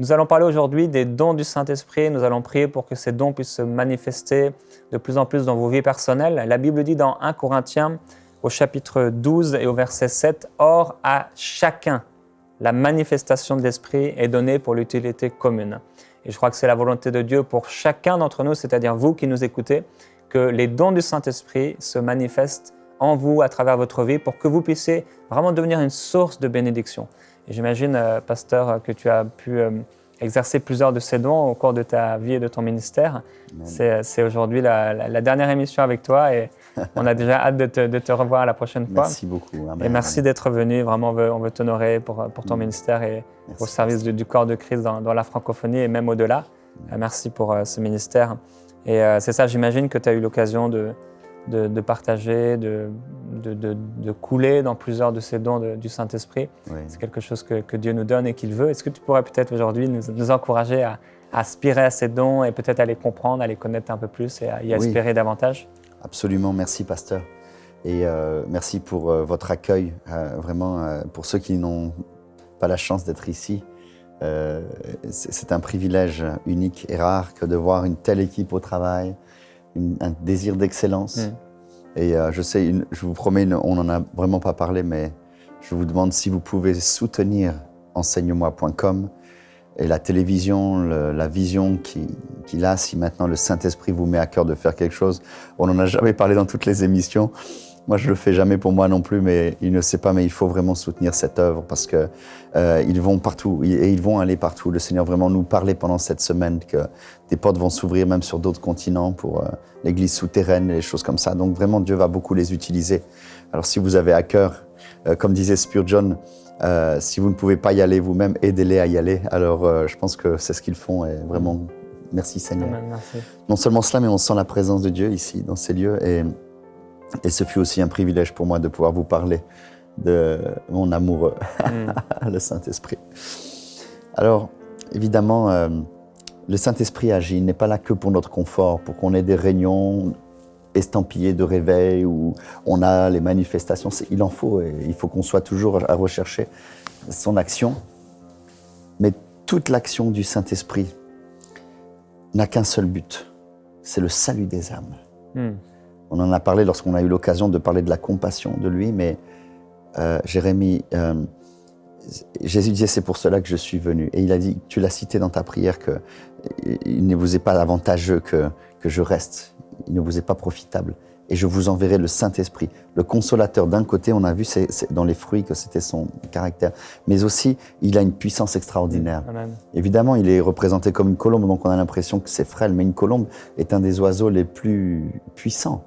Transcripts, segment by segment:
Nous allons parler aujourd'hui des dons du Saint-Esprit. Nous allons prier pour que ces dons puissent se manifester de plus en plus dans vos vies personnelles. La Bible dit dans 1 Corinthiens, au chapitre 12 et au verset 7, « Or, à chacun, la manifestation de l'Esprit est donnée pour l'utilité commune. » Et je crois que c'est la volonté de Dieu pour chacun d'entre nous, c'est-à-dire vous qui nous écoutez, que les dons du Saint-Esprit se manifestent en vous à travers votre vie pour que vous puissiez vraiment devenir une source de bénédiction. Et j'imagine, pasteur, que tu as pu exercer plusieurs de ces dons au cours de ta vie et de ton ministère. C'est aujourd'hui la dernière émission avec toi et on a déjà hâte de te revoir la prochaine fois. Merci beaucoup. Amen. Et merci d'être venu. Vraiment, on veut t'honorer pour ton ministère et au service du corps de Christ dans la francophonie et même au-delà. Merci pour ce ministère. Et c'est ça, j'imagine que tu as eu l'occasion de partager, de couler dans plusieurs de ces dons du Saint-Esprit. Oui. C'est quelque chose que Dieu nous donne et qu'il veut. Est-ce que tu pourrais peut-être aujourd'hui nous encourager à aspirer à ces dons et peut-être à les comprendre, à les connaître un peu plus et à y aspirer davantage? Absolument, merci pasteur. Et merci pour votre accueil. Vraiment, pour ceux qui n'ont pas la chance d'être ici, c'est un privilège unique et rare que de voir une telle équipe au travail, un désir d'excellence. Et je sais, je vous promets, on n'en a vraiment pas parlé, mais je vous demande si vous pouvez soutenir enseigne-moi.com et la télévision, la vision qu'il a, si maintenant le Saint-Esprit vous met à cœur de faire quelque chose. On n'en a jamais parlé dans toutes les émissions. Moi, je ne le fais jamais pour moi non plus, mais il ne sait pas, mais il faut vraiment soutenir cette œuvre parce que ils vont partout et ils vont aller partout. Le Seigneur vraiment nous parlait pendant cette semaine que des portes vont s'ouvrir même sur d'autres continents pour l'église souterraine et les choses comme ça. Donc vraiment, Dieu va beaucoup les utiliser. Alors si vous avez à cœur, comme disait Spurgeon, si vous ne pouvez pas y aller vous-même, aidez-les à y aller. Alors je pense que c'est ce qu'ils font et vraiment, merci Seigneur. Amen, merci. Non seulement cela, mais on sent la présence de Dieu ici, dans ces lieux. Et ce fut aussi un privilège pour moi de pouvoir vous parler de mon amoureux, le Saint-Esprit. Alors, évidemment, le Saint-Esprit agit. Il n'est pas là que pour notre confort, pour qu'on ait des réunions estampillées de réveil où on a les manifestations. Il en faut, et il faut qu'on soit toujours à rechercher son action. Mais toute l'action du Saint-Esprit n'a qu'un seul but, c'est le salut des âmes. On en a parlé lorsqu'on a eu l'occasion de parler de la compassion de lui, mais Jérémie, Jésus disait, c'est pour cela que je suis venu. Et il a dit, tu l'as cité dans ta prière, qu'il ne vous est pas avantageux que je reste, il ne vous est pas profitable. Et je vous enverrai le Saint-Esprit, le consolateur. D'un côté, on a vu c'est dans les fruits que c'était son caractère, mais aussi, il a une puissance extraordinaire. Amen. Évidemment, il est représenté comme une colombe, donc on a l'impression que c'est frêle, mais une colombe est un des oiseaux les plus puissants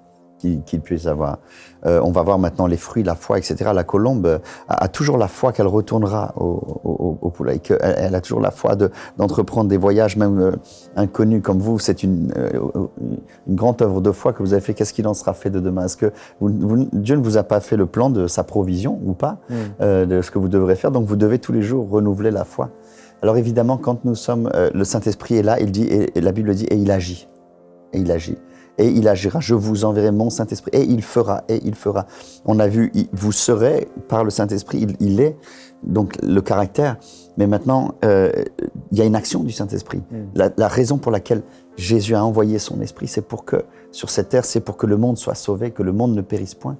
qu'il puisse avoir. On va voir maintenant les fruits, la foi, etc. La colombe a toujours la foi qu'elle retournera au poulailler, qu'elle a toujours la foi d'entreprendre des voyages même inconnus comme vous. C'est une grande œuvre de foi que vous avez fait. Qu'est-ce qu'il en sera fait de demain? Est-ce que Dieu ne vous a pas fait le plan de sa provision ou pas, de ce que vous devrez faire? Donc vous devez tous les jours renouveler la foi. Alors évidemment, quand nous sommes, le Saint-Esprit est là, il dit, et la Bible dit, et il agit. Et il agit. Et il agira, je vous enverrai mon Saint-Esprit, et il fera, et il fera. On a vu, vous serez par le Saint-Esprit, il est, donc le caractère, mais maintenant, il y a une action du Saint-Esprit. La raison pour laquelle Jésus a envoyé son Esprit, c'est pour que, sur cette terre, c'est pour que le monde soit sauvé, que le monde ne périsse point.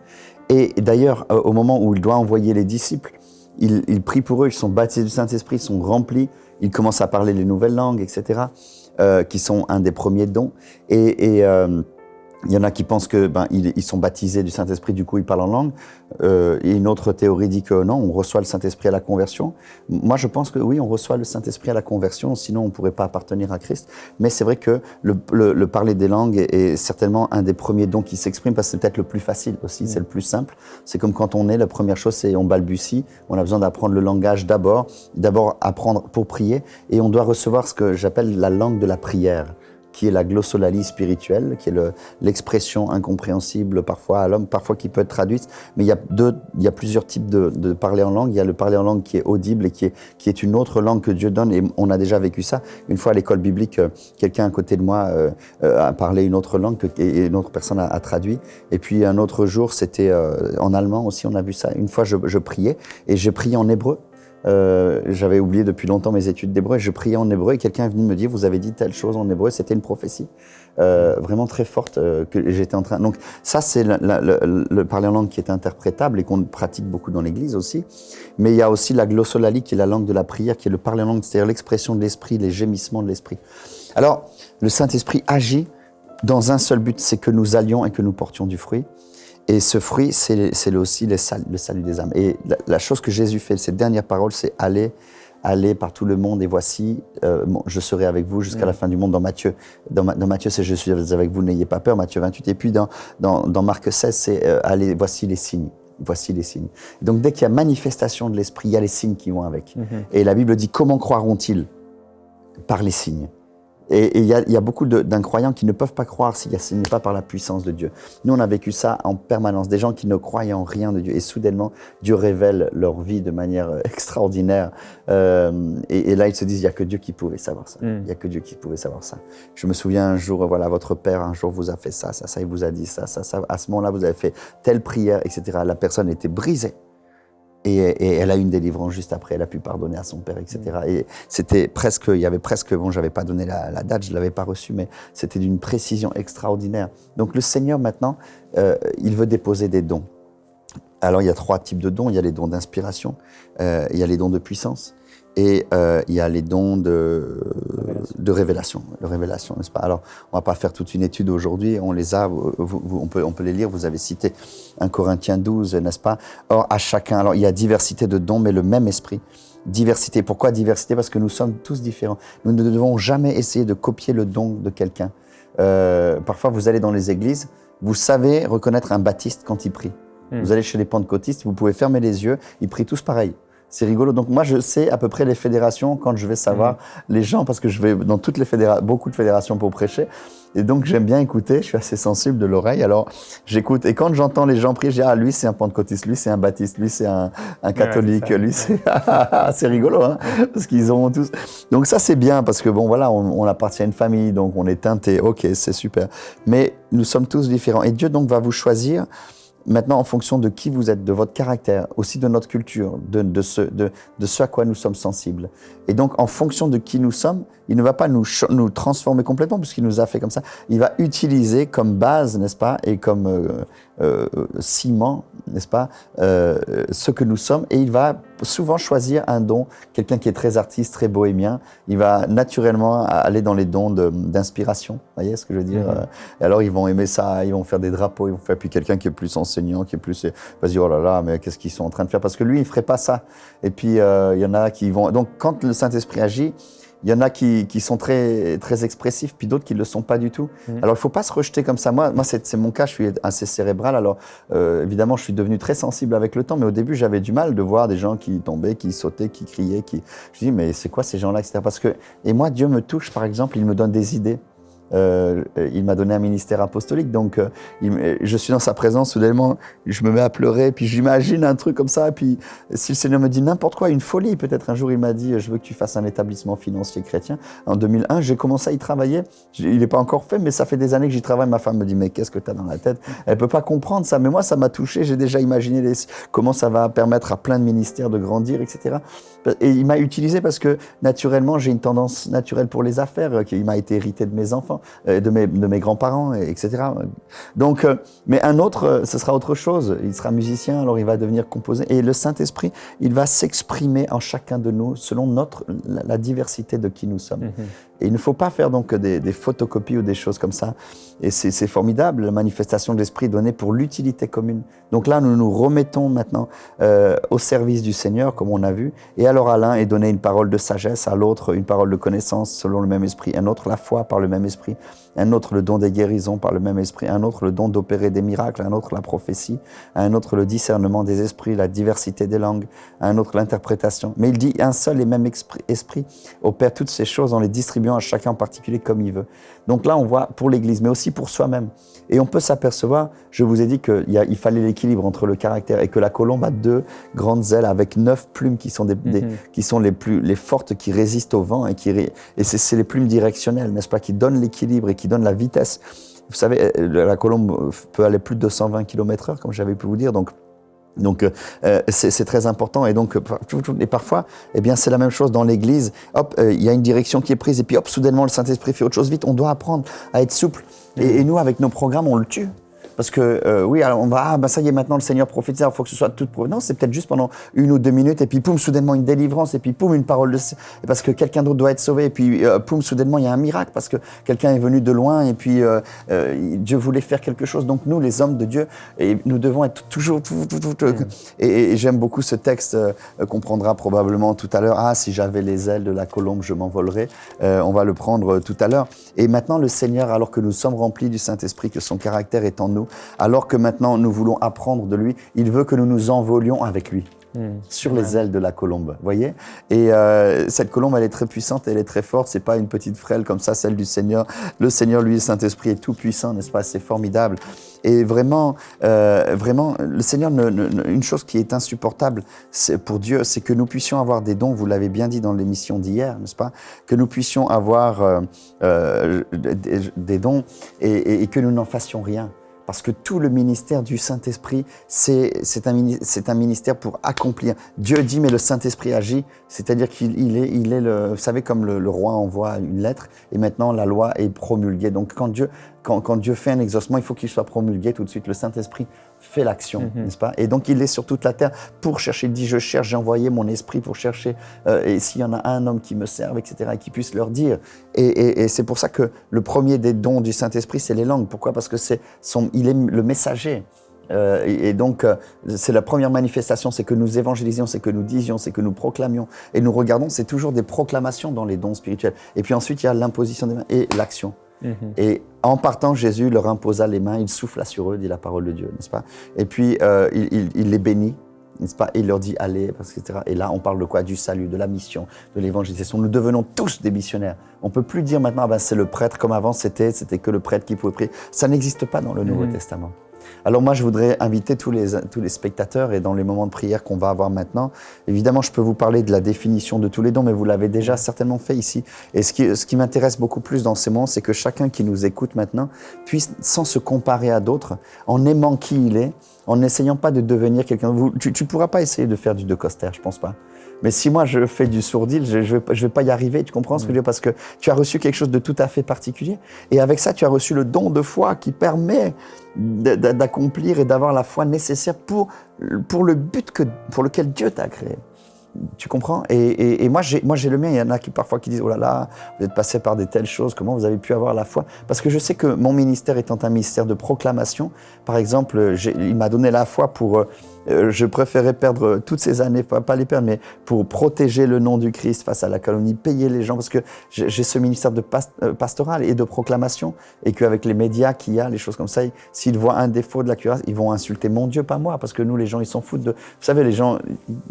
Et d'ailleurs, au moment où il doit envoyer les disciples, il prie pour eux, ils sont baptisés du Saint-Esprit, ils sont remplis, ils commencent à parler les nouvelles langues, etc., qui sont un des premiers dons. Et il y en a qui pensent que ils sont baptisés du Saint-Esprit, du coup ils parlent en langue. Et une autre théorie dit que non, on reçoit le Saint-Esprit à la conversion. Moi je pense que oui, on reçoit le Saint-Esprit à la conversion, sinon on ne pourrait pas appartenir à Christ. Mais c'est vrai que le parler des langues est certainement un des premiers dons qui s'exprime, parce que c'est peut-être le plus facile aussi, c'est le plus simple. C'est comme quand on est, la première chose c'est on balbutie, on a besoin d'apprendre le langage d'abord apprendre pour prier, et on doit recevoir ce que j'appelle la langue de la prière, qui est la glossolalie spirituelle, qui est l'expression incompréhensible parfois à l'homme, parfois qui peut être traduite. Mais il y a plusieurs types de parler en langue. Il y a le parler en langue qui est audible et qui est une autre langue que Dieu donne. Et on a déjà vécu ça. Une fois à l'école biblique, quelqu'un à côté de moi a parlé une autre langue et une autre personne a traduit. Et puis un autre jour, c'était en allemand aussi, on a vu ça. Une fois, je priais et j'ai prié en hébreu. J'avais oublié depuis longtemps mes études d'hébreu. Je priais en hébreu et quelqu'un est venu me dire, vous avez dit telle chose en hébreu. C'était une prophétie vraiment très forte que j'étais en train. Donc ça, c'est le parler en langue qui est interprétable et qu'on pratique beaucoup dans l'Église aussi. Mais il y a aussi la glossolalie qui est la langue de la prière, qui est le parler en langue, c'est-à-dire l'expression de l'esprit, les gémissements de l'esprit. Alors, le Saint-Esprit agit dans un seul but, c'est que nous allions et que nous portions du fruit. Et ce fruit, c'est aussi le salut des âmes. Et la chose que Jésus fait, cette dernière parole, c'est aller par tout le monde et voici, je serai avec vous jusqu'à la fin du monde. Dans Matthieu, c'est je suis avec vous, n'ayez pas peur, Matthieu 28. Et puis dans Marc 16, c'est allez, voici les signes. Voici les signes. Donc dès qu'il y a manifestation de l'esprit, il y a les signes qui vont avec. Et la Bible dit, comment croiront-ils? Par les signes. Et il y a beaucoup d'incroyants qui ne peuvent pas croire si ce n'est pas par la puissance de Dieu. Nous, on a vécu ça en permanence. Des gens qui ne croyaient en rien de Dieu. Et soudainement, Dieu révèle leur vie de manière extraordinaire. Et là, ils se disent, il n'y a que Dieu qui pouvait savoir ça. Il n'y a que Dieu qui pouvait savoir ça. Je me souviens un jour, voilà, votre père, un jour, vous a fait ça, il vous a dit ça. À ce moment-là, vous avez fait telle prière, etc. La personne était brisée. Et elle a eu une délivrance juste après, elle a pu pardonner à son père, etc. Et c'était presque, il y avait presque, bon, j'avais pas donné la date, je l'avais pas reçue, mais c'était d'une précision extraordinaire. Donc le Seigneur maintenant, il veut déposer des dons. Alors il y a 3 types de dons, il y a les dons d'inspiration, il y a les dons de puissance, et il y a les dons de révélation, n'est-ce pas? Alors, on va pas faire toute une étude aujourd'hui, on les a, on peut les lire, vous avez cité 1 Corinthiens 12, n'est-ce pas? Or, à chacun, alors il y a diversité de dons, mais le même esprit. Diversité, pourquoi diversité? Parce que nous sommes tous différents. Nous ne devons jamais essayer de copier le don de quelqu'un. Parfois, vous allez dans les églises, vous savez reconnaître un baptiste quand il prie. Vous allez chez les pentecôtistes, vous pouvez fermer les yeux, ils prient tous pareil. C'est rigolo. Donc moi, je sais à peu près les fédérations quand je vais savoir les gens, parce que je vais dans toutes les beaucoup de fédérations pour prêcher. Et donc, j'aime bien écouter. Je suis assez sensible de l'oreille. Alors, j'écoute. Et quand j'entends les gens prier, je dis, ah, lui, c'est un pentecôtiste, lui, c'est un baptiste, lui, c'est un catholique, lui, c'est... c'est rigolo, hein, parce qu'ils ont tous... Donc ça, c'est bien, parce que bon, voilà, on appartient à une famille, donc on est teinté. OK, c'est super. Mais nous sommes tous différents. Et Dieu, donc, va vous choisir maintenant, en fonction de qui vous êtes, de votre caractère, aussi de notre culture, de ce à quoi nous sommes sensibles. Et donc, en fonction de qui nous sommes, il ne va pas nous transformer complètement, puisqu'il nous a fait comme ça. Il va utiliser comme base, n'est-ce pas, et comme ciment, n'est-ce pas, ce que nous sommes. Et il va souvent choisir un don, quelqu'un qui est très artiste, très bohémien. Il va naturellement aller dans les dons d'inspiration. Vous voyez ce que je veux dire? Et alors, ils vont aimer ça, ils vont faire des drapeaux, ils vont faire. Puis quelqu'un qui est plus enseignant, qui est plus... va se dire, oh là là, mais qu'est-ce qu'ils sont en train de faire? Parce que lui, il ne ferait pas ça. Et puis, il y en a qui vont... Donc, quand le Saint-Esprit agit, il y en a qui sont très, très expressifs, puis d'autres qui ne le sont pas du tout. Alors, il ne faut pas se rejeter comme ça. Moi c'est mon cas, je suis assez cérébral. Alors, évidemment, je suis devenu très sensible avec le temps, mais au début, j'avais du mal de voir des gens qui tombaient, qui sautaient, qui criaient. Je dis, mais c'est quoi ces gens-là, etc. Et moi, Dieu me touche, par exemple, il me donne des idées. Il m'a donné un ministère apostolique, donc je suis dans sa présence, soudainement, je me mets à pleurer, puis j'imagine un truc comme ça, et puis si le Seigneur me dit n'importe quoi, une folie, peut-être un jour il m'a dit, je veux que tu fasses un établissement financier chrétien. En 2001, j'ai commencé à y travailler, il n'est pas encore fait, mais ça fait des années que j'y travaille. Ma femme me dit, mais qu'est-ce que tu as dans la tête? Elle ne peut pas comprendre ça, mais moi ça m'a touché, j'ai déjà imaginé comment ça va permettre à plein de ministères de grandir, etc. Et il m'a utilisé parce que naturellement, j'ai une tendance naturelle pour les affaires, qui m'a été hérité de mes enfants, de mes grands-parents, etc. Donc, mais un autre, ce sera autre chose. Il sera musicien, alors il va devenir composé. Et le Saint-Esprit, il va s'exprimer en chacun de nous selon la diversité de qui nous sommes. Et il ne faut pas faire donc des photocopies ou des choses comme ça. Et c'est formidable, la manifestation de l'Esprit donnée pour l'utilité commune. Donc là, nous nous remettons maintenant au service du Seigneur, comme on a vu. Et alors à l'un est donné une parole de sagesse, à l'autre une parole de connaissance selon le même Esprit, un autre la foi par le même Esprit, un autre le don des guérisons par le même Esprit, un autre le don d'opérer des miracles, un autre la prophétie, un autre le discernement des esprits, la diversité des langues, un autre l'interprétation. Mais il dit un seul et même esprit opère toutes ces choses en les distribuant à chacun en particulier comme il veut. Donc là, on voit pour l'Église, mais aussi pour soi-même. Et on peut s'apercevoir, je vous ai dit qu'il fallait l'équilibre entre le caractère et que la colombe a 2 grandes ailes avec 9 plumes qui sont, qui sont les fortes, qui résistent au vent et c'est les plumes directionnelles, n'est-ce pas, qui donnent l'équilibre et qui donnent la vitesse. Vous savez, la colombe peut aller plus de 220 km/h, comme j'avais pu vous dire. Donc, Donc c'est très important et donc et parfois eh bien c'est la même chose dans l'église. Hop, il y a une direction qui est prise et puis hop soudainement le Saint-Esprit fait autre chose vite. On doit apprendre à être souple et nous avec nos programmes on le tue. Parce que oui, alors on va ça y est maintenant le Seigneur prophétise, il faut que ce soit toute non, c'est peut-être juste pendant 1 ou 2 minutes et puis poum soudainement une délivrance et puis poum une parole de parce que quelqu'un d'autre doit être sauvé et puis poum soudainement il y a un miracle parce que quelqu'un est venu de loin et puis Dieu voulait faire quelque chose. Donc nous les hommes de Dieu et nous devons être toujours et j'aime beaucoup ce texte qu'on prendra probablement tout à l'heure. Ah, si j'avais les ailes de la colombe, je m'envolerais. On va le prendre tout à l'heure. Et maintenant le Seigneur, alors que nous sommes remplis du Saint-Esprit, que son caractère est en nous, alors que maintenant nous voulons apprendre de lui, il veut que nous nous envolions avec lui sur les ailes de la colombe, voyez. Et cette colombe, elle est très puissante, elle est très forte, c'est pas une petite frêle comme ça, celle du Seigneur. Le Seigneur, lui, le Saint-Esprit est tout puissant, n'est-ce pas? C'est formidable. Et vraiment, le Seigneur, une chose qui est insupportable pour Dieu, c'est que nous puissions avoir des dons, vous l'avez bien dit dans l'émission d'hier, n'est-ce pas? Que nous puissions avoir des dons et que nous n'en fassions rien. Parce que tout le ministère du Saint-Esprit, c'est un ministère pour accomplir. Dieu dit, mais le Saint-Esprit agit, c'est-à-dire qu'il est le... Vous savez, comme le roi envoie une lettre, et maintenant la loi est promulguée. Donc quand Dieu fait un exaucement, il faut qu'il soit promulgué tout de suite. Le Saint-Esprit fait l'action, n'est-ce pas? Et donc il est sur toute la terre pour chercher. Il dit, je cherche, j'ai envoyé mon esprit pour chercher. Et s'il y en a un homme qui me serve, etc., et qui puisse leur dire. Et c'est pour ça que le premier des dons du Saint-Esprit, c'est les langues. Pourquoi? Parce que il est le messager. Et donc, c'est la première manifestation, c'est que nous évangélisions, c'est que nous disions, c'est que nous proclamions. Et nous regardons, c'est toujours des proclamations dans les dons spirituels. Et puis ensuite, il y a l'imposition des mains et l'action. Et en partant, Jésus leur imposa les mains, il souffla sur eux, dit la parole de Dieu, n'est-ce pas? Et puis, il les bénit, n'est-ce pas? Et il leur dit, allez, etc. Et là, on parle de quoi? Du salut, de la mission, de l'évangélisation. Nous devenons tous des missionnaires. On ne peut plus dire maintenant, c'est le prêtre, comme avant, c'était que le prêtre qui pouvait prier. Ça n'existe pas dans le Nouveau Testament. Alors moi, je voudrais inviter tous les spectateurs et dans les moments de prière qu'on va avoir maintenant, évidemment, je peux vous parler de la définition de tous les dons, mais vous l'avez déjà certainement fait ici. Et ce qui m'intéresse beaucoup plus dans ces moments, c'est que chacun qui nous écoute maintenant puisse, sans se comparer à d'autres, en aimant qui il est, en n'essayant pas de devenir quelqu'un. Tu ne pourras pas essayer de faire du De Coster, je ne pense pas. Mais si moi je fais du sourdil, je vais pas y arriver, tu comprends ce que je veux dire? Parce que tu as reçu quelque chose de tout à fait particulier. Et avec ça, tu as reçu le don de foi qui permet d'accomplir et d'avoir la foi nécessaire pour le but pour lequel Dieu t'a créé. Tu comprends? Et moi j'ai le mien. Il y en a qui parfois qui disent, oh là là, vous êtes passé par des telles choses, comment vous avez pu avoir la foi? Parce que je sais que mon ministère étant un ministère de proclamation, par exemple, il m'a donné la foi pour... je préférais perdre toutes ces années, pas les perdre, mais pour protéger le nom du Christ face à la calomnie, payer les gens, parce que j'ai ce ministère de pastoral et de proclamation, et qu'avec les médias qu'il y a, les choses comme ça, s'ils voient un défaut de la cuirasse, ils vont insulter mon Dieu, pas moi, parce que nous, les gens, ils s'en foutent de... Vous savez, les gens,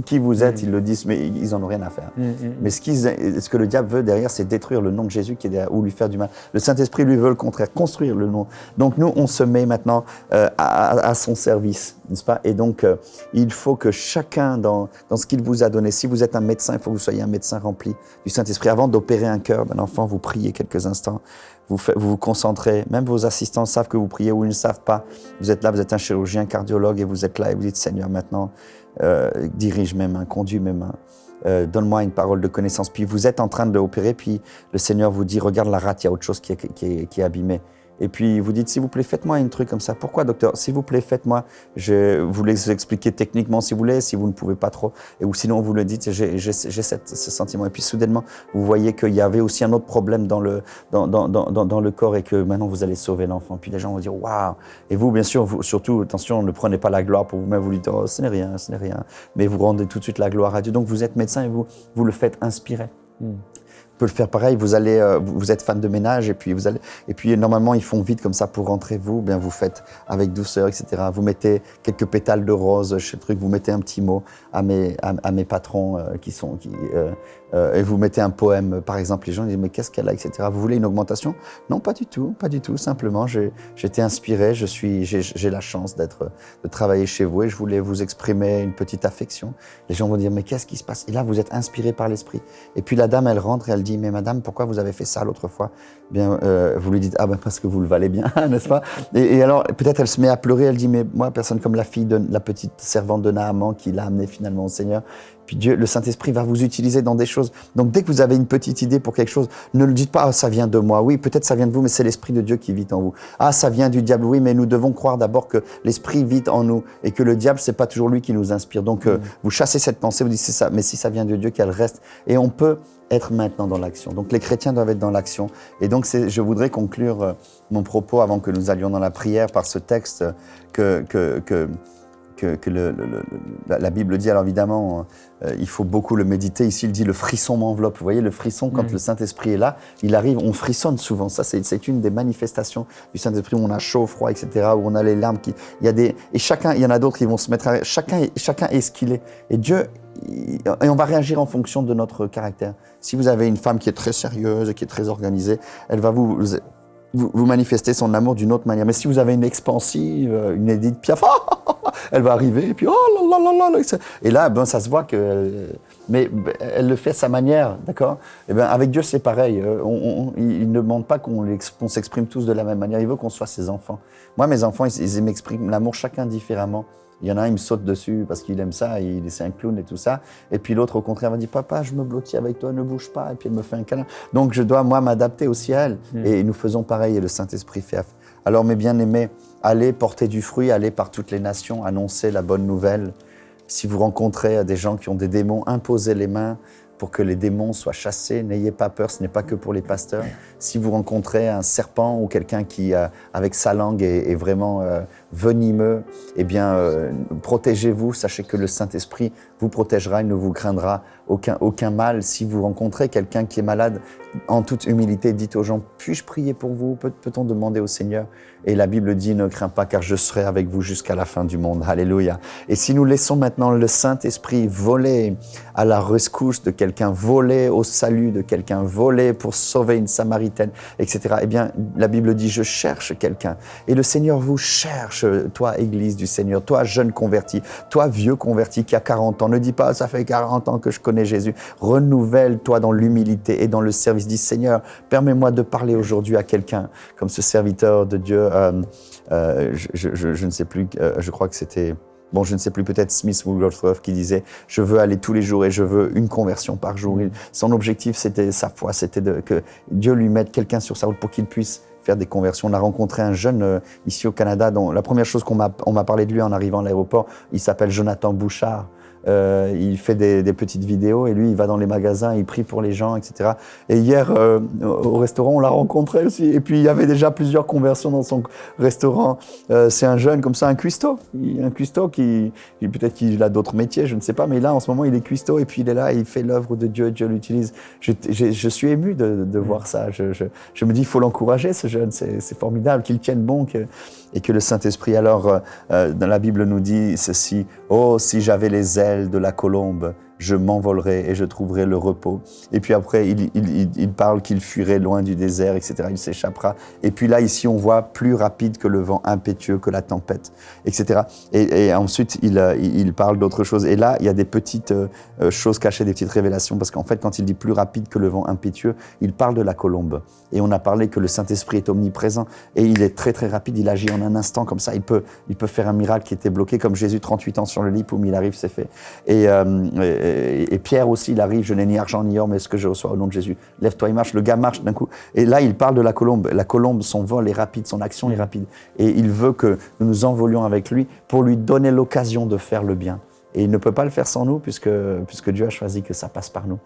qui vous êtes, ils le disent, mais ils n'en ont rien à faire. Mais ce que le diable veut derrière, c'est détruire le nom de Jésus qui est derrière, ou lui faire du mal. Le Saint-Esprit, lui, veut le contraire, construire le nom. Donc nous, on se met maintenant à son service, n'est-ce pas? Et donc, il faut que chacun, dans ce qu'il vous a donné, si vous êtes un médecin, il faut que vous soyez un médecin rempli du Saint-Esprit. Avant d'opérer un cœur d'un enfant, vous priez quelques instants, vous vous concentrez. Même vos assistants savent que vous priez ou ils ne savent pas. Vous êtes là, vous êtes un chirurgien, cardiologue, et vous êtes là et vous dites, Seigneur, maintenant, dirige mes mains, conduis mes mains. Donne-moi une parole de connaissance. Puis vous êtes en train d'opérer, puis le Seigneur vous dit, regarde la rate, il y a autre chose qui est abîmée. Et puis vous dites, s'il vous plaît, faites-moi un truc comme ça. Pourquoi, docteur? S'il vous plaît, faites-moi. Je vous les expliquer techniquement si vous voulez, si vous ne pouvez pas trop. Ou sinon, vous le dites, j'ai ce sentiment. Et puis soudainement, vous voyez qu'il y avait aussi un autre problème dans le corps et que maintenant, vous allez sauver l'enfant. Puis les gens vont dire, waouh! Et vous, bien sûr, surtout, attention, ne prenez pas la gloire pour vous-même. Vous lui dites, oh, ce n'est rien, ce n'est rien. Mais vous rendez tout de suite la gloire à Dieu. Donc vous êtes médecin et vous le faites inspirer. Peut le faire pareil, vous êtes fan de ménage et puis normalement ils font vite comme ça pour rentrer bien vous faites avec douceur, etc. Vous mettez quelques pétales de rose chez le truc, vous mettez un petit mot à mes patrons et vous mettez un poème, par exemple, les gens disent mais qu'est-ce qu'elle a, etc. Vous voulez une augmentation? Non, pas du tout, simplement j'étais inspiré, j'ai la chance de travailler chez vous et je voulais vous exprimer une petite affection. Les gens vont dire mais qu'est-ce qui se passe? Et là vous êtes inspiré par l'esprit. Et puis la dame elle rentre et elle elle dit, mais madame, pourquoi vous avez fait ça l'autre fois? Bien, vous lui dites, ah ben parce que vous le valez bien, n'est-ce pas? Et alors, peut-être elle se met à pleurer, elle dit, mais moi, personne comme la fille de la petite servante de Naaman qui l'a amené finalement au Seigneur. Puis Dieu, le Saint-Esprit va vous utiliser dans des choses. Donc dès que vous avez une petite idée pour quelque chose, ne le dites pas, ah, ça vient de moi. Oui, peut-être ça vient de vous, mais c'est l'Esprit de Dieu qui vit en vous. Ah, ça vient du diable. Oui, mais nous devons croire d'abord que l'Esprit vit en nous et que le diable, c'est pas toujours lui qui nous inspire. Donc vous chassez cette pensée, vous dites, c'est ça, mais si ça vient de Dieu, qu'elle reste. Et on peut être maintenant dans l'action. Donc les chrétiens doivent être dans l'action. Et donc je voudrais conclure mon propos avant que nous allions dans la prière par ce texte que la Bible dit. Alors évidemment, il faut beaucoup le méditer. Ici, il dit le frisson m'enveloppe. Vous voyez, le frisson, quand le Saint-Esprit est là, il arrive, on frissonne souvent. Ça, c'est une des manifestations du Saint-Esprit où on a chaud, froid, etc., où on a les larmes. Et chacun, il y en a d'autres qui vont se mettre à... Chacun est ce qu'il est. Et Dieu, et on va réagir en fonction de notre caractère. Si vous avez une femme qui est très sérieuse et qui est très organisée, elle va vous manifester son amour d'une autre manière. Mais si vous avez une expansive, une Edith Piaf, elle va arriver et puis oh là là là là. Et là, ben ça se voit que, mais elle le fait à sa manière, d'accord. Et ben avec Dieu c'est pareil. Il ne demande pas qu'on s'exprime tous de la même manière. Il veut qu'on soit ses enfants. Moi, mes enfants, ils m'expriment l'amour chacun différemment. Il y en a un, il me saute dessus parce qu'il aime ça, c'est un clown et tout ça. Et puis l'autre, au contraire, va dire, papa, je me blottis avec toi, ne bouge pas. Et puis elle me fait un câlin. Donc je dois, moi, m'adapter aussi à elle. Et nous faisons pareil, et le Saint-Esprit fait. Alors, mes bien-aimés, allez porter du fruit, allez par toutes les nations, annoncer la bonne nouvelle. Si vous rencontrez des gens qui ont des démons, imposez les mains pour que les démons soient chassés. N'ayez pas peur, ce n'est pas que pour les pasteurs. Si vous rencontrez un serpent ou quelqu'un qui, avec sa langue, est vraiment venimeux, eh bien, protégez-vous. Sachez que le Saint-Esprit vous protégera, il ne vous craindra aucun mal. Si vous rencontrez quelqu'un qui est malade, en toute humilité, dites aux gens, puis-je prier pour vous? Peut-on demander au Seigneur? Et la Bible dit, ne crains pas, car je serai avec vous jusqu'à la fin du monde. Alléluia. Et si nous laissons maintenant le Saint-Esprit voler à la rescousse de quelqu'un, voler au salut de quelqu'un, voler pour sauver une Samaritaine, etc., eh bien, la Bible dit, je cherche quelqu'un. Et le Seigneur vous cherche, toi, Église du Seigneur, toi, jeune converti, toi, vieux converti qui a 40 ans. Ne dis pas, ça fait 40 ans que je connais Jésus. Renouvelle-toi dans l'humilité et dans le service. Dis, Seigneur, permets-moi de parler aujourd'hui à quelqu'un, comme ce serviteur de Dieu. Je ne sais plus, je crois que c'était... Bon, je ne sais plus, peut-être Smith Wigglesworth qui disait « Je veux aller tous les jours et je veux une conversion par jour ». Son objectif, c'était sa foi, c'était que Dieu lui mette quelqu'un sur sa route pour qu'il puisse faire des conversions. On a rencontré un jeune ici au Canada dont la première chose on m'a parlé de lui en arrivant à l'aéroport, il s'appelle Jonathan Bouchard. Il fait des petites vidéos et lui, il va dans les magasins, il prie pour les gens, etc. Et hier, au restaurant, on l'a rencontré aussi. Et puis, il y avait déjà plusieurs conversions dans son restaurant. C'est un jeune comme ça, un cuistot qui peut-être qu'il a d'autres métiers, je ne sais pas. Mais là, en ce moment, il est cuistot et puis il est là, il fait l'œuvre de Dieu, Dieu l'utilise. Je suis ému de voir ça. Je me dis, il faut l'encourager, ce jeune. C'est formidable qu'il tienne bon et que le Saint-Esprit, alors, dans la Bible nous dit ceci, « Oh, si j'avais les ailes de la colombe, je m'envolerai et je trouverai le repos. » Et puis après, il parle qu'il fuirait loin du désert, etc. Il s'échappera. Et puis là, ici, on voit plus rapide que le vent, impétueux que la tempête, etc. Et ensuite, il parle d'autre chose. Et là, il y a des petites choses cachées, des petites révélations, parce qu'en fait, quand il dit plus rapide que le vent impétueux, il parle de la colombe. Et on a parlé que le Saint-Esprit est omniprésent et il est très, très rapide. Il agit en un instant comme ça. Il peut faire un miracle qui était bloqué, comme Jésus, 38 ans sur le lit, poum, il arrive, c'est fait. Et Pierre aussi, il arrive, je n'ai ni argent ni or, mais ce que je reçois au nom de Jésus. Lève-toi, il marche, le gars marche d'un coup. Et là, il parle de la colombe. La colombe, son vol est rapide, son action est rapide. Et il veut que nous nous envolions avec lui pour lui donner l'occasion de faire le bien. Et il ne peut pas le faire sans nous, puisque Dieu a choisi que ça passe par nous.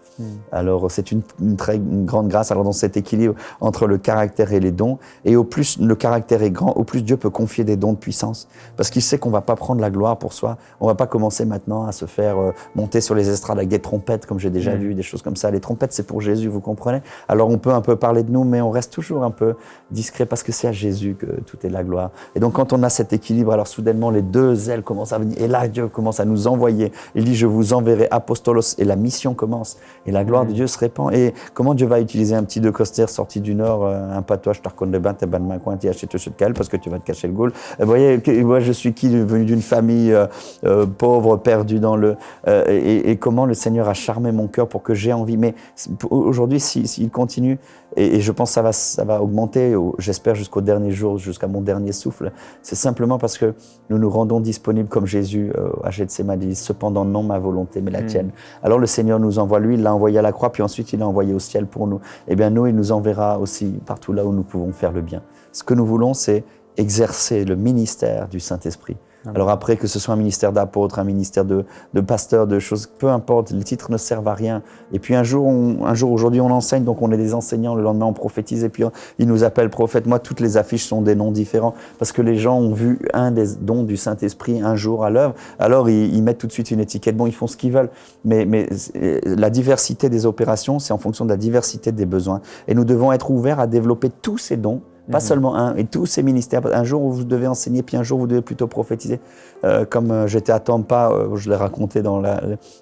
Alors, c'est une grande grâce. Alors, dans cet équilibre entre le caractère et les dons, et au plus le caractère est grand, au plus Dieu peut confier des dons de puissance. Parce qu'il sait qu'on ne va pas prendre la gloire pour soi. On ne va pas commencer maintenant à se faire monter sur les estrades avec des trompettes, comme j'ai déjà vu, des choses comme ça. Les trompettes, c'est pour Jésus, vous comprenez? Alors, on peut un peu parler de nous, mais on reste toujours un peu discret, parce que c'est à Jésus que tout est la gloire. Et donc, quand on a cet équilibre, alors soudainement, les deux ailes commencent à venir. Et là, Dieu commence à nous envoyer envoyer. Il dit, je vous enverrai apostolos, et la mission commence. Et la gloire de Dieu se répand. Et comment Dieu va utiliser un petit de Coster sorti du Nord, un patois, je te reconnais de bain, t'es ban main, tu achètes ce cal parce que tu vas te cacher le goal. Vous voyez, moi je suis qui, venu d'une famille pauvre, perdue dans le... et comment le Seigneur a charmé mon cœur pour que j'ai envie. Mais aujourd'hui, s'il continue, et je pense que ça va augmenter, j'espère jusqu'au dernier jour, jusqu'à mon dernier souffle, c'est simplement parce que nous nous rendons disponibles comme Jésus à Gethsémani, dit, cependant non ma volonté, mais la tienne. Alors le Seigneur nous envoie, lui, il l'a envoyé à la croix, puis ensuite il l'a envoyé au ciel pour nous. Eh bien nous, il nous enverra aussi partout là où nous pouvons faire le bien. Ce que nous voulons, c'est exercer le ministère du Saint-Esprit. Alors après, que ce soit un ministère d'apôtre, un ministère de pasteur, de choses, peu importe, les titres ne servent à rien. Et puis un jour, aujourd'hui, on enseigne, donc on est des enseignants, le lendemain, on prophétise, et puis ils nous appellent prophètes. Moi, toutes les affiches sont des noms différents, parce que les gens ont vu un des dons du Saint-Esprit un jour à l'œuvre. Alors, ils mettent tout de suite une étiquette. Bon, ils font ce qu'ils veulent, mais la diversité des opérations, c'est en fonction de la diversité des besoins. Et nous devons être ouverts à développer tous ces dons, pas seulement un, et tous ces ministères. Un jour, vous devez enseigner, puis un jour, vous devez plutôt prophétiser. Comme j'étais à Tampa, je l'ai raconté dans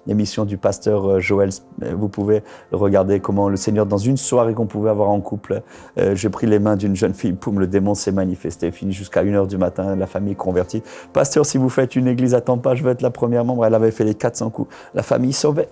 l'émission du pasteur Joël, vous pouvez regarder comment le Seigneur, dans une soirée qu'on pouvait avoir en couple, j'ai pris les mains d'une jeune fille, poum, le démon s'est manifesté, fini jusqu'à 1h du matin, la famille convertie. Pasteur, si vous faites une église à Tampa, je veux être la première membre. Elle avait fait les 400 coups. La famille sauvait.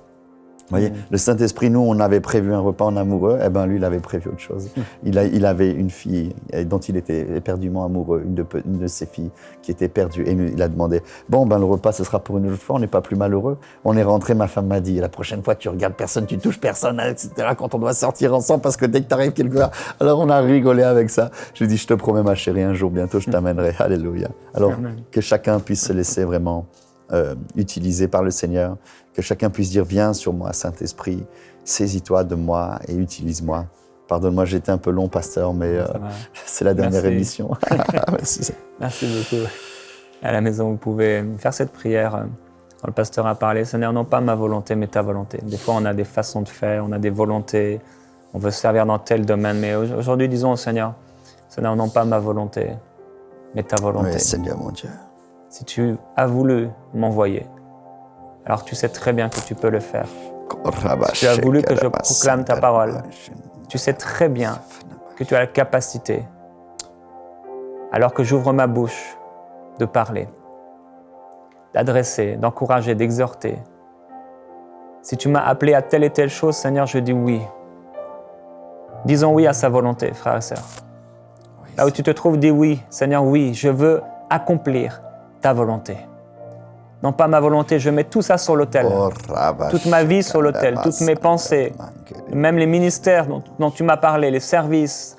Vous voyez, le Saint-Esprit, nous, on avait prévu un repas en amoureux, eh ben lui, il avait prévu autre chose. Il avait une fille dont il était éperdument amoureux, une de ses filles qui était perdue. Et il a demandé, bon, ben le repas, ce sera pour une autre fois, on n'est pas plus malheureux. On est rentré, ma femme m'a dit, la prochaine fois, tu regardes personne, tu touches personne, etc., quand on doit sortir ensemble, parce que dès que tu arrives quelque part. Alors, on a rigolé avec ça. Je lui ai dit, je te promets, ma chérie, un jour, bientôt, je t'amènerai. Alléluia. Alors, que chacun puisse se laisser vraiment utilisé par le Seigneur, que chacun puisse dire, viens sur moi, Saint-Esprit, saisis-toi de moi et utilise-moi. Pardonne-moi, j'étais un peu long, pasteur, mais c'est la dernière émission. Merci beaucoup. À la maison, vous pouvez faire cette prière quand le pasteur a parlé. Seigneur, non pas ma volonté, mais ta volonté. Des fois, on a des façons de faire, on a des volontés, on veut servir dans tel domaine, mais aujourd'hui, disons au Seigneur, Seigneur, non pas ma volonté, mais ta volonté. Oui, Seigneur, mon Dieu. Si tu as voulu m'envoyer, alors tu sais très bien que tu peux le faire. Si tu as voulu que je proclame ta parole, tu sais très bien que tu as la capacité, alors que j'ouvre ma bouche, de parler, d'adresser, d'encourager, d'exhorter. Si tu m'as appelé à telle et telle chose, Seigneur, je dis oui. Disons oui à sa volonté, frères et sœurs. Là où tu te trouves, dis oui. Seigneur, oui, je veux accomplir ta volonté. Non pas ma volonté, je mets tout ça sur l'autel. Toute ma vie sur l'autel, toutes mes pensées, même les ministères dont tu m'as parlé, les services,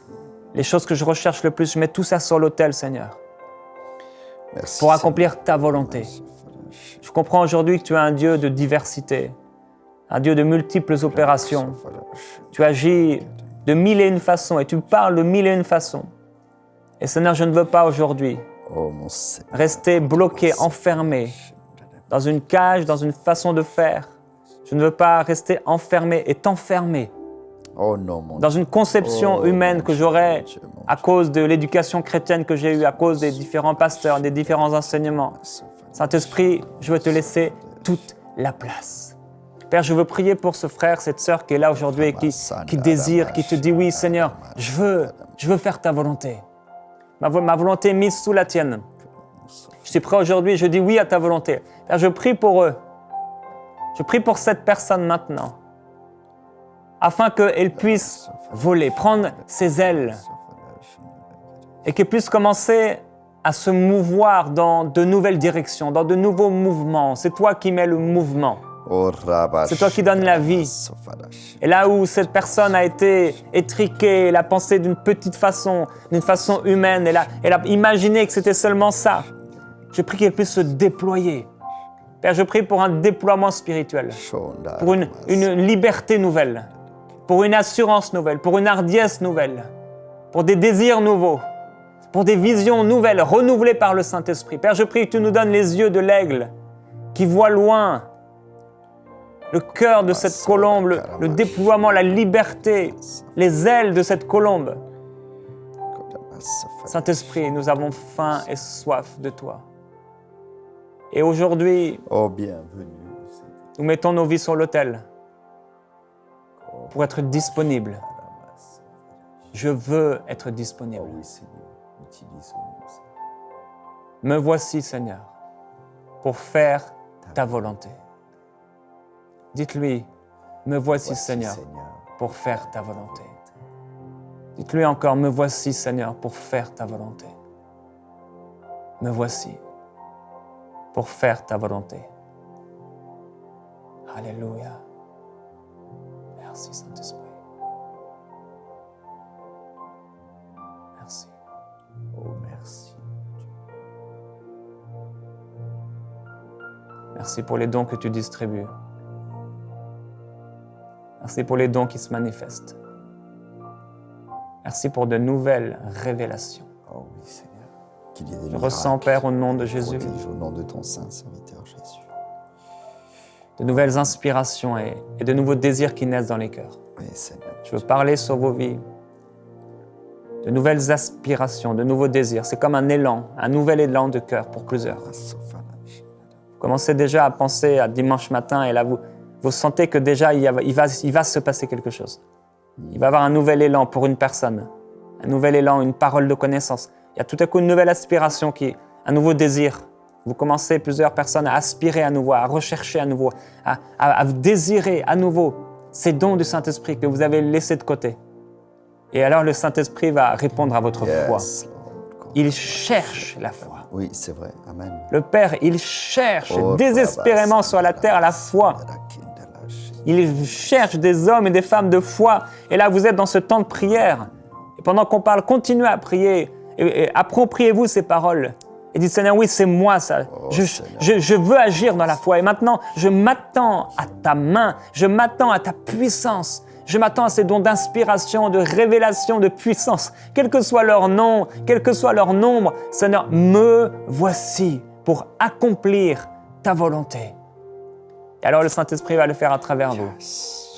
les choses que je recherche le plus, je mets tout ça sur l'autel, Seigneur. Merci, pour accomplir ta volonté. Je comprends aujourd'hui que tu es un Dieu de diversité, un Dieu de multiples opérations. Tu agis de mille et une façons et tu parles de mille et une façons. Et Seigneur, je ne veux pas aujourd'hui rester bloqué, enfermé dans une cage, dans une façon de faire. Je ne veux pas rester enfermé et t'enfermer dans une conception humaine que j'aurais à cause de l'éducation chrétienne que j'ai eue, à cause des différents pasteurs, des différents enseignements. Saint-Esprit, je veux te laisser toute la place. Père, je veux prier pour ce frère, cette sœur qui est là aujourd'hui et qui désire, qui te dit oui, Seigneur, je veux faire ta volonté. Ma volonté est mise sous la tienne. Je suis prêt aujourd'hui, je dis oui à ta volonté. Père, je prie pour eux. Je prie pour cette personne maintenant, afin qu'elle puisse voler, prendre ses ailes et qu'elle puisse commencer à se mouvoir dans de nouvelles directions, dans de nouveaux mouvements. C'est toi qui mets le mouvement. C'est toi qui donnes la vie. Et là où cette personne a été étriquée, elle a pensé d'une petite façon, d'une façon humaine, elle a imaginé que c'était seulement ça. Je prie qu'elle puisse se déployer. Père, je prie pour un déploiement spirituel, pour une liberté nouvelle, pour une assurance nouvelle, pour une hardiesse nouvelle, pour des désirs nouveaux, pour des visions nouvelles, renouvelées par le Saint-Esprit. Père, je prie que tu nous donnes les yeux de l'aigle qui voit loin, le cœur de cette colombe, le déploiement, la liberté, les ailes de cette colombe. Saint-Esprit, nous avons faim et soif de toi. Et aujourd'hui, Oh, bienvenue. nous mettons nos vies sur l'autel pour être disponibles. Je veux être Oh disponible. oui, Seigneur, utilise-nous, Seigneur. Me voici, Seigneur, pour faire ta volonté. Dites-lui, me voici, Seigneur, pour faire ta volonté. Dites-lui encore, me voici, Seigneur, pour faire ta volonté. Me voici pour faire ta volonté. Alléluia. Merci, Saint-Esprit. Merci. Oh, merci. Merci pour les dons que tu distribues. Merci pour les dons qui se manifestent. Merci pour de nouvelles révélations. Oh oui, Seigneur. Qu'il y ait des Je ressens, Père, au nom de Jésus, prodiges au nom de ton saint serviteur Jésus. de nouvelles inspirations et de nouveaux désirs qui naissent dans les cœurs. Oui, Seigneur. Je veux parler sur vos vies. De nouvelles aspirations, de nouveaux désirs. C'est comme un élan, un nouvel élan de cœur pour plusieurs. Vous commencez déjà à penser à dimanche matin et là, vous sentez que déjà, il va se passer quelque chose. Il va y avoir un nouvel élan pour une personne, un nouvel élan, une parole de connaissance. Il y a tout à coup une nouvelle aspiration, un nouveau désir. Vous commencez, plusieurs personnes, à aspirer à nouveau, à rechercher à nouveau, à désirer à nouveau ces dons du Saint-Esprit que vous avez laissés de côté. Et alors le Saint-Esprit va répondre à votre foi. Lord. Il cherche la foi. Oui, c'est vrai. Amen. Le Père, il cherche Oh, désespérément sur la terre la foi. Il cherche des hommes et des femmes de foi. Et là, vous êtes dans ce temps de prière. Et pendant qu'on parle, continuez à prier. Et appropriez-vous ces paroles. Et dites, Seigneur, oui, c'est moi ça. Oh, Je veux agir dans la foi. Et maintenant, je m'attends à ta main. Je m'attends à ta puissance. Je m'attends à ces dons d'inspiration, de révélation, de puissance. Quel que soit leur nom, quel que soit leur nombre, Seigneur, me voici pour accomplir ta volonté. Et alors le Saint-Esprit va le faire à travers vous.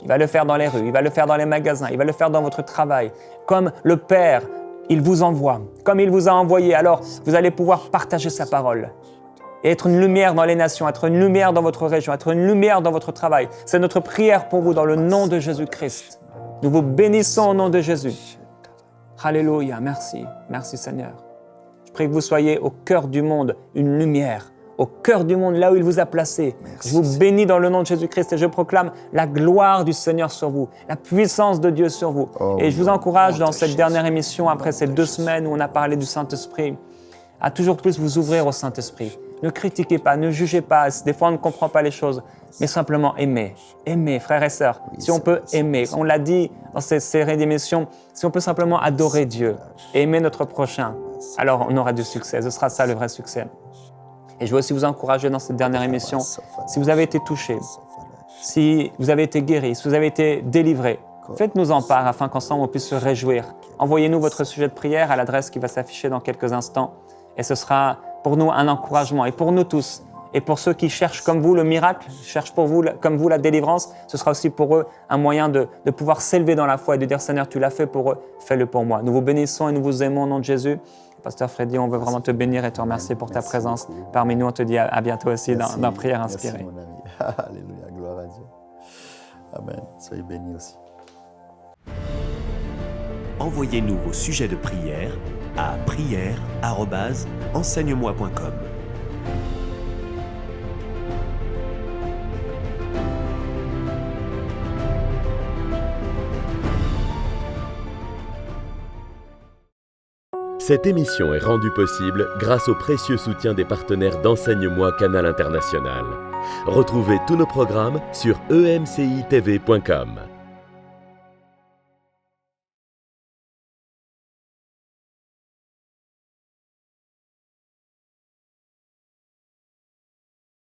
Il va le faire dans les rues, il va le faire dans les magasins, il va le faire dans votre travail. Comme le Père, il vous envoie, comme il vous a envoyé, alors vous allez pouvoir partager sa parole. Et être une lumière dans les nations, être une lumière dans votre région, être une lumière dans votre travail. C'est notre prière pour vous dans le nom de Jésus-Christ. Nous vous bénissons au nom de Jésus. Alléluia, merci, merci Seigneur. Je prie que vous soyez au cœur du monde, une lumière, au cœur du monde, là où il vous a placé. Merci, je vous bénis dans le nom de Jésus-Christ et je proclame la gloire du Seigneur sur vous, la puissance de Dieu sur vous. Oh, et je vous encourage dans cette Jésus. dernière émission, après ces 2 semaines où on a parlé du Saint-Esprit, à toujours plus vous ouvrir au Saint-Esprit. Ne critiquez pas, ne jugez pas. Des fois, on ne comprend pas les choses, mais simplement aimer. Aimer, frères et sœurs. Oui, si on c'est peut vrai, c'est aimer, vrai. on l'a dit dans cette série d'émissions, si on peut simplement adorer Dieu, aimer notre prochain, alors on aura du succès. Ce sera ça le vrai succès. Et je veux aussi vous encourager dans cette dernière émission, si vous avez été touché, si vous avez été guéri, si vous avez été délivré, faites-nous en part afin qu'ensemble on puisse se réjouir. Envoyez-nous votre sujet de prière à l'adresse qui va s'afficher dans quelques instants. Et ce sera pour nous un encouragement. Et pour nous tous, et pour ceux qui cherchent comme vous le miracle, cherchent pour vous, comme vous la délivrance, ce sera aussi pour eux un moyen de pouvoir s'élever dans la foi et de dire « Seigneur, tu l'as fait pour eux, fais-le pour moi ». Nous vous bénissons et nous vous aimons au nom de Jésus. Pasteur Freddy, on veut vraiment te bénir et te remercier pour ta présence beaucoup. parmi nous. On te dit à bientôt aussi Merci, dans Prière Inspirée. Merci mon ami. Alléluia, gloire à Dieu. Amen. Soyez bénis aussi. Envoyez-nous vos sujets de prière à prière@enseigne-moi.com. Cette émission est rendue possible grâce au précieux soutien des partenaires d'Enseigne-moi Canal International. Retrouvez tous nos programmes sur emcitv.com.